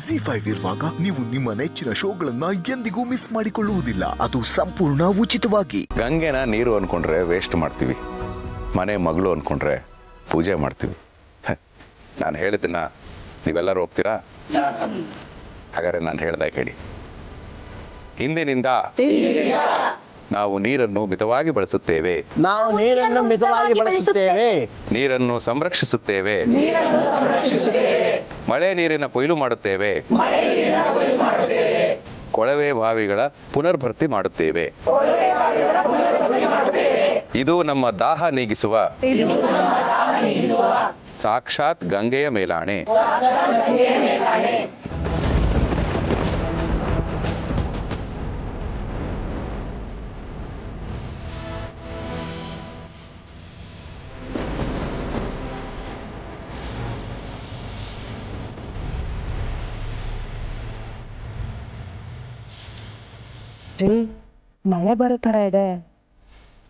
ಜಿ5 ಇರುವಾಗ ನೀವು ನಿಮ್ಮ ನೆಚ್ಚಿನ ಶೋಗಳನ್ನ ಎಂದಿಗೂ ಮಿಸ್ ಮಾಡಿಕೊಳ್ಳುವುದಿಲ್ಲ. ಅದು ಸಂಪೂರ್ಣ ಉಚಿತವಾಗಿ. ಗಂಗೆನ ನೀರು ಅನ್ಕೊಂಡ್ರೆ ವೇಸ್ಟ್ ಮಾಡ್ತೀವಿ, ಮನೆ ಮಗಳು ಅನ್ಕೊಂಡ್ರೆ ಪೂಜೆ ಮಾಡ್ತೀವಿ. ನಾನು ಹೇಳಿದ್ದನ್ನ ನೀವೆಲ್ಲರೂ ಹೋಗ್ತೀರಾ? ಹಾಗಾದ್ರೆ ನಾನು ಹೇಳ್ದಾಗ ಹೇಳಿ. ಹಿಂದಿನಿಂದ ನಾವು ನೀರನ್ನು ಮಿತವಾಗಿ ಬಳಸುತ್ತೇವೆ, ನೀರನ್ನು ಸಂರಕ್ಷಿಸುತ್ತೇವೆ, ಮಳೆ ನೀರಿನ ಕೊಯ್ಲು ಮಾಡುತ್ತೇವೆ, ಕೊಳವೆ ಬಾವಿಗಳ ಪುನರ್ಭರ್ತಿ ಮಾಡುತ್ತೇವೆ. ಇದು ನಮ್ಮ ದಾಹ ನೀಗಿಸುವ ಸಾಕ್ಷಾತ್ ಗಂಗೆಯ ಮೇಲಾಣೆ. ಮಳೆ ಬರೋ ತರ ಇದೆ.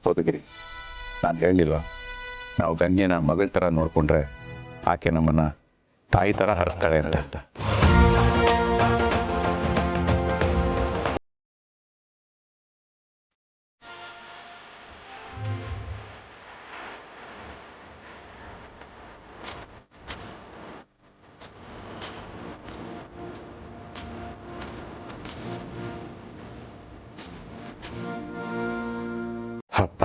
ಹೌದಗಿರಿ, ನಾನು ಹೇಳಿಲ್ವಾ, ನಾವು ಗಂಗೆನ ಮಗಳ ತರ ನೋಡ್ಕೊಂಡ್ರೆ ಆಕೆ ನಮ್ಮನ್ನ ತಾಯಿ ತರ ಹರಿಸ್ತಾಳೆ ಅಂತ. ಅಪ್ಪ,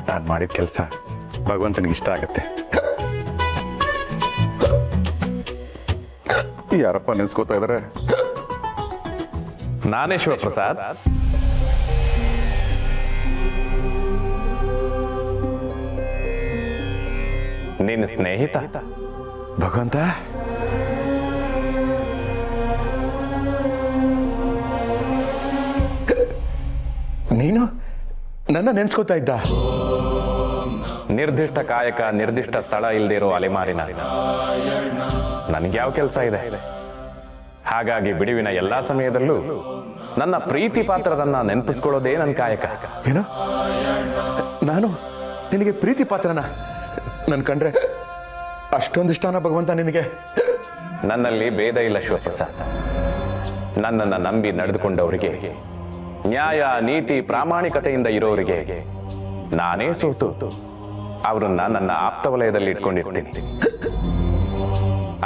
ನಾನು ಮಾಡಿದ ಕೆಲಸ ಭಗವಂತನಿಗೆ ಇಷ್ಟ ಆಗತ್ತೆ. ಯಾರಪ್ಪ ನೆನ್ಸ್ಕೋತಾ ಇದಾರೆ? ನಾನೇ ಶಿವಪ್ರಸಾದ್. ನಿನ್ನ ಸ್ನೇಹಿತ ಭಗವಂತ. ನೀನು ನನ್ನ ನೆನ್ಸ್ಕೋತಾ ಇದ್ದ? ನಿರ್ದಿಷ್ಟ ಕಾಯಕ, ನಿರ್ದಿಷ್ಟ ಸ್ಥಳ ಇಲ್ಲದೆ ಇರೋ ಅಲೆಮಾರಿನ ನನಗೆ ಯಾವ ಕೆಲಸ ಇದೆ? ಹಾಗಾಗಿ ಬಿಡುವಿನ ಎಲ್ಲಾ ಸಮಯದಲ್ಲೂ ನನ್ನ ಪ್ರೀತಿ ಪಾತ್ರರನ್ನ ನೆನಪಿಸ್ಕೊಳ್ಳೋದೇ ನನ್ನ ಕಾಯಕ. ಏನು, ನಾನು ನಿನಗೆ ಪ್ರೀತಿ ಪಾತ್ರನ? ನನ್ ಕಂಡ್ರೆ ಅಷ್ಟೊಂದಿಷ್ಟನ ಭಗವಂತ ನಿನಗೆ? ನನ್ನಲ್ಲಿ ಭೇದ ಇಲ್ಲ ಶಿವಪ್ರಸಾದ್. ನನ್ನನ್ನು ನಂಬಿ ನಡೆದುಕೊಂಡವರಿಗೆ, ನ್ಯಾಯ ನೀತಿ ಪ್ರಾಮಾಣಿಕತೆಯಿಂದ ಇರೋರಿಗೆ ನಾನೇ ಸೋತು ಅವರನ್ನ ನನ್ನ ಆಪ್ತ ವಲಯದಲ್ಲಿ ಇಟ್ಕೊಂಡಿರ್ತೀನಿ.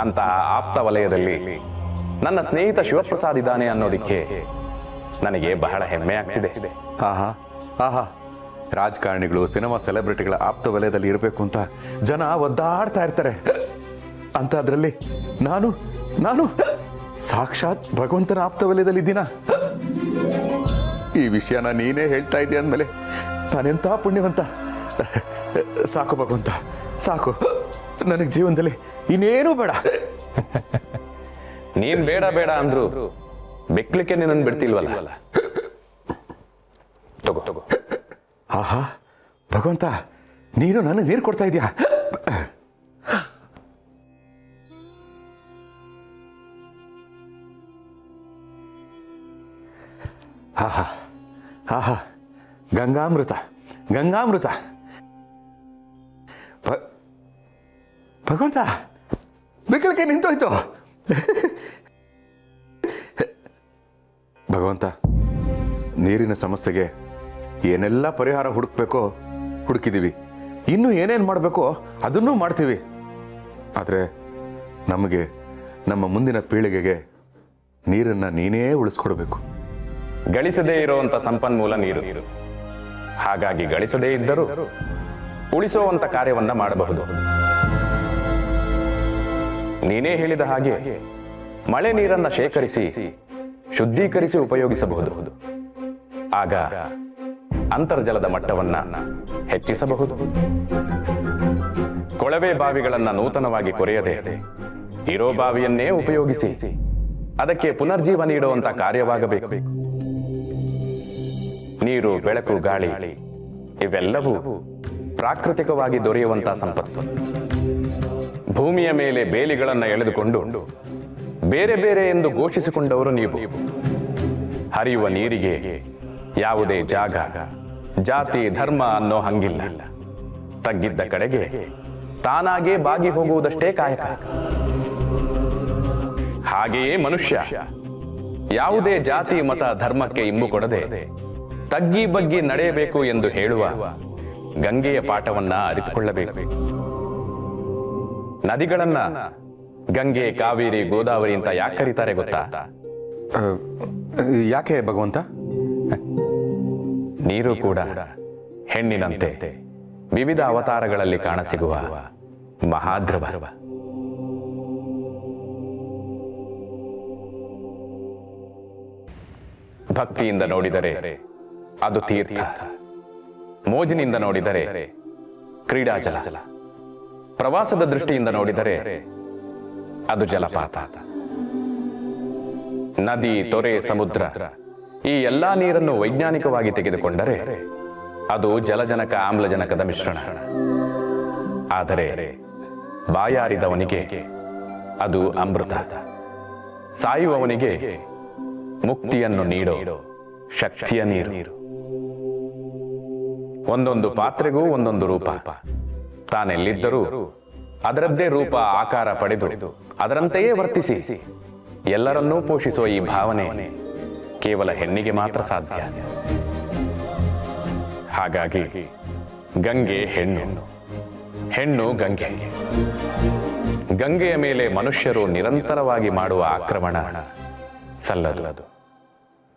ಅಂತ ಆಪ್ತ ವಲಯದಲ್ಲಿ ನನ್ನ ಸ್ನೇಹಿತ ಶಿವಪ್ರಸಾದ್ ಇದ್ದಾನೆ ಅನ್ನೋದಕ್ಕೆ ನನಗೆ ಬಹಳ ಹೆಮ್ಮೆ ಆಗ್ತಿದೆ. ಆಹಾ ಆಹಾ, ರಾಜಕಾರಣಿಗಳು, ಸಿನಿಮಾ ಸೆಲೆಬ್ರಿಟಿಗಳ ಆಪ್ತ ವಲಯದಲ್ಲಿ ಇರಬೇಕು ಅಂತ ಜನ ಒದ್ದಾಡ್ತಾ ಇರ್ತಾರೆ. ಅಂತ ಅದರಲ್ಲಿ ನಾನು ನಾನು ಸಾಕ್ಷಾತ್ ಭಗವಂತನ ಆಪ್ತ ವಲಯದಲ್ಲಿ ಇದ್ದೀನ. ಈ ವಿಷಯನ ನೀನೇ ಹೇಳ್ತಾ ಇದ್ದೀಯ ಅಂದಮೇಲೆ ನಾನೆಂಥ ಪುಣ್ಯವಂತ. ಸಾಕು ಭಗವಂತ, ಸಾಕು. ನನಗೆ ಜೀವನದಲ್ಲಿ ಇನ್ನೇನೂ ಬೇಡ. ನೀನ್ ಬೇಡ ಬೇಡ ಅಂದ್ರು ಬೆಕ್ಲಿಕ್ಕೆ ನಿನ್ನ ಬಿಡ್ತಿಲ್ವಲ್ಲ. ತಗೋ ತಗೋ. ಆಹಾ ಭಗವಂತ, ನೀನು ನನಗೆ ನೀರು ಕೊಡ್ತಾ ಇದೀಯಾ? ಆಹಾ ಆಹಾ, ಗಂಗಾಮೃತ ಗಂಗಾಮೃತ. ಭಗವಂತ, ಬೆಕ್ಕಳಿಕೆ ನಿಂತೋಯ್ತು. ಭಗವಂತ, ನೀರಿನ ಸಮಸ್ಯೆಗೆ ಏನೆಲ್ಲ ಪರಿಹಾರ ಹುಡುಕ್ಬೇಕೋ ಹುಡುಕಿದೀವಿ, ಇನ್ನು ಏನೇನು ಮಾಡಬೇಕೋ ಅದನ್ನೂ ಮಾಡ್ತೀವಿ. ಆದರೆ ನಮಗೆ, ನಮ್ಮ ಮುಂದಿನ ಪೀಳಿಗೆಗೆ ನೀರನ್ನ ನೀನೇ ಉಳಿಸ್ಕೊಡ್ಬೇಕು. ಗಳಿಸದೇ ಇರುವಂತ ಸಂಪನ್ಮೂಲ ನೀರು. ಹಾಗಾಗಿ ಗಳಿಸದೇ ಇದ್ದರೂ ಉಳಿಸುವಂತ ಕಾರ್ಯವನ್ನ ಮಾಡಬಹುದು. ನೀನೇ ಹೇಳಿದ ಹಾಗೆ ಮಳೆ ನೀರನ್ನ ಶೇಖರಿಸಿ ಶುದ್ಧೀಕರಿಸಿ ಉಪಯೋಗಿಸಬಹುದು. ಆಗ ಅಂತರ್ಜಲದ ಮಟ್ಟವನ್ನ ಹೆಚ್ಚಿಸಬಹುದು. ಕೊಳವೆ ಬಾವಿಗಳನ್ನ ನೂತನವಾಗಿ ಕೊರೆಯದೆ ಇರೋ ಬಾವಿಯನ್ನೇ ಉಪಯೋಗಿಸಿ ಅದಕ್ಕೆ ಪುನರ್ಜೀವ ನೀಡುವಂತ ಕಾರ್ಯವಾಗಬೇಕು. ನೀರು, ಬೆಳಕು, ಗಾಳಿ ಇವೆಲ್ಲವೂ ಪ್ರಾಕೃತಿಕವಾಗಿ ದೊರೆಯುವಂತಹ ಸಂಪತ್ತು. ಭೂಮಿಯ ಮೇಲೆ ಬೇಲಿಗಳನ್ನ ಎಳೆದುಕೊಂಡು ಬೇರೆ ಬೇರೆ ಎಂದು ಘೋಷಿಸಿಕೊಂಡವರು ನೀವು. ಹರಿಯುವ ನೀರಿಗೆ ಯಾವುದೇ ಜಾಗ, ಜಾತಿ, ಧರ್ಮ ಅನ್ನೋ ಹಂಗಿಲ್ಲ. ತಗ್ಗಿದ್ದ ಕಡೆಗೆ ತಾನಾಗೇ ಬಾಗಿ ಹೋಗುವುದಷ್ಟೇ ಕಾಯಕ. ಹಾಗೆಯೇ ಮನುಷ್ಯ ಯಾವುದೇ ಜಾತಿ ಮತ ಧರ್ಮಕ್ಕೆ ಇಂಬು ಕೊಡದೆ ತಗ್ಗಿ ಬಗ್ಗಿ ನಡೆಯಬೇಕು ಎಂದು ಹೇಳುವ ಗಂಗೆಯ ಪಾಠವನ್ನ ಅರಿತುಕೊಳ್ಳಬೇಕು. ನದಿಗಳನ್ನ ಗಂಗೆ, ಕಾವೇರಿ, ಗೋದಾವರಿ ಅಂತ ಯಾಕೆ ಕರೀತಾರೆ ಗೊತ್ತಾ? ಯಾಕೆ ಭಗವಂತ? ನೀರು ಕೂಡ ಹೆಣ್ಣಿನಂತೆ ವಿವಿಧ ಅವತಾರಗಳಲ್ಲಿ ಕಾಣಸಿಗುವ ಮಹಾದ್ರವ. ಭಕ್ತಿಯಿಂದ ನೋಡಿದರೆ ಅದು ತೀರ್ಥ, ಮೋಜಿನಿಂದ ನೋಡಿದರೆ ಕ್ರೀಡಾಜಲ, ಪ್ರವಾಸದ ದೃಷ್ಟಿಯಿಂದ ನೋಡಿದರೆ ಅದು ಜಲಪಾತ. ನದಿ, ತೊರೆ, ಸಮುದ್ರ ಈ ಎಲ್ಲಾ ನೀರನ್ನು ವೈಜ್ಞಾನಿಕವಾಗಿ ತೆಗೆದುಕೊಂಡರೆ ಅದು ಜಲಜನಕ, ಆಮ್ಲಜನಕದ ಮಿಶ್ರಣ. ಆದರೆ ಬಾಯಾರಿದವನಿಗೆ ಅದು ಅಮೃತ, ಸಾಯುವವನಿಗೆ ಮುಕ್ತಿಯನ್ನು ನೀಡೋ ಶಕ್ತಿಯ ನೀರು. ಒಂದೊಂದು ಪಾತ್ರೆಗೂ ಒಂದೊಂದು ರೂಪ. ತಾನೆಲ್ಲಿದ್ದರೂ ಅದರದ್ದೇ ರೂಪ, ಆಕಾರ ಪಡೆದು ಅದರಂತೆಯೇ ವರ್ತಿಸಿ ಎಲ್ಲರನ್ನೂ ಪೋಷಿಸುವ ಈ ಭಾವನೆ ಕೇವಲ ಹೆಣ್ಣಿಗೆ ಮಾತ್ರ ಸಾಧ್ಯ. ಹಾಗಾಗಿ ಗಂಗೆ ಹೆಣ್ಣು, ಹೆಣ್ಣು ಗಂಗೆ. ಗಂಗೆಯ ಮೇಲೆ ಮನುಷ್ಯರು ನಿರಂತರವಾಗಿ ಮಾಡುವ ಆಕ್ರಮಣ ಸಲ್ಲದು.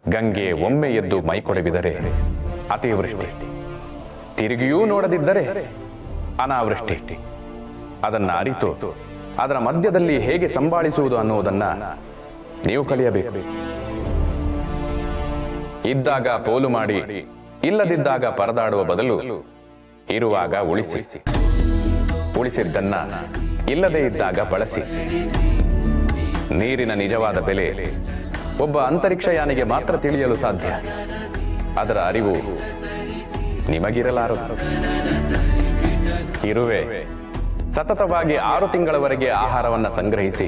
ಗಂಗೆ ಒಮ್ಮೆ ಎದ್ದು ಮೈಕೊಡವಿದರೆ ಅತಿವೃಷ್ಟಿ, ತಿರುಗಿಯೂ ನೋಡದಿದ್ದರೆ ಅನಾವೃಷ್ಟಿ. ಅದನ್ನ ಅರಿತು ಅದರ ಮಧ್ಯದಲ್ಲಿ ಹೇಗೆ ಸಂಭಾಳಿಸುವುದು ಅನ್ನುವುದನ್ನ ನೀವು ಕಲಿಯಬೇಕು. ಇದ್ದಾಗ ಪೋಲು ಮಾಡಿ, ಇಲ್ಲದಿದ್ದಾಗ ಪರದಾಡುವ ಬದಲು ಇರುವಾಗ ಉಳಿಸಿ, ಉಳಿಸಿದ್ದನ್ನ ಇಲ್ಲದೇ ಇದ್ದಾಗ ಬಳಸಿ. ನೀರಿನ ನಿಜವಾದ ಬೆಲೆ ಒಬ್ಬ ಅಂತರಿಕ್ಷಯಾನಿಗೆ ಮಾತ್ರ ತಿಳಿಯಲು ಸಾಧ್ಯ. ಅದರ ಅರಿವು ನಿಮಗಿರಲಾರದು. ಇರುವೆ ಸತತವಾಗಿ 6 ತಿಂಗಳವರೆಗೆ ಆಹಾರವನ್ನ ಸಂಗ್ರಹಿಸಿ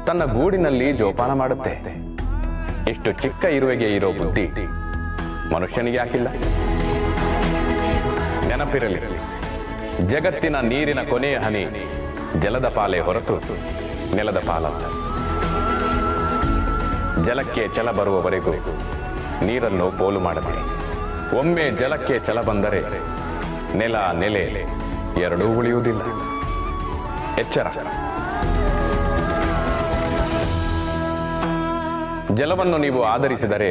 ತನ್ನ ಗೂಡಿನಲ್ಲಿ ಜೋಪಾನ ಮಾಡುತ್ತೆ. ಇಷ್ಟು ಚಿಕ್ಕ ಇರುವೆಗೆ ಇರೋ ಬುದ್ಧಿ ಮನುಷ್ಯನಿಗೆ ಯಾಕಿಲ್ಲ? ನೆನಪಿರಲಿ, ಜಗತ್ತಿನ ನೀರಿನ ಕೊನೆಯ ಹನಿ ಜಲದ ಪಾಲೆ ಹೊರತು ನೆಲದ ಪಾಲಲ್ಲ. ಜಲಕ್ಕೆ ಛಲ ಬರುವವರೆಗೂ ನೀರನ್ನು ಪೋಲು ಮಾಡದೆ, ಒಮ್ಮೆ ಜಲಕ್ಕೆ ಛಲ ಬಂದರೆ ನೆಲ, ನೆಲೆ ಎರಡೂ ಉಳಿಯುವುದಿಲ್ಲ. ಎಚ್ಚರ. ಜಲವನ್ನು ನೀವು ಆಧರಿಸಿದರೆ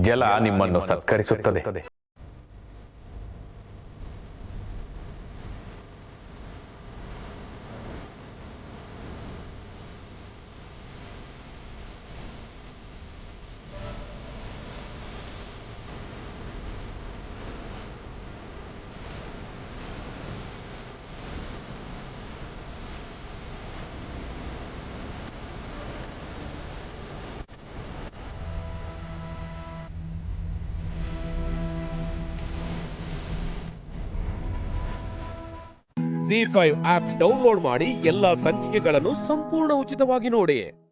ಜಲ ನಿಮ್ಮನ್ನು ಸತ್ಕರಿಸುತ್ತದೆ. ZEE5 ಆಪ್ ಡೌನ್ಲೋಡ್ ಮಾಡಿ ಎಲ್ಲಾ ಸಂಚಿಕೆಗಳನ್ನು ಸಂಪೂರ್ಣ ಉಚಿತವಾಗಿ ನೋಡಿ.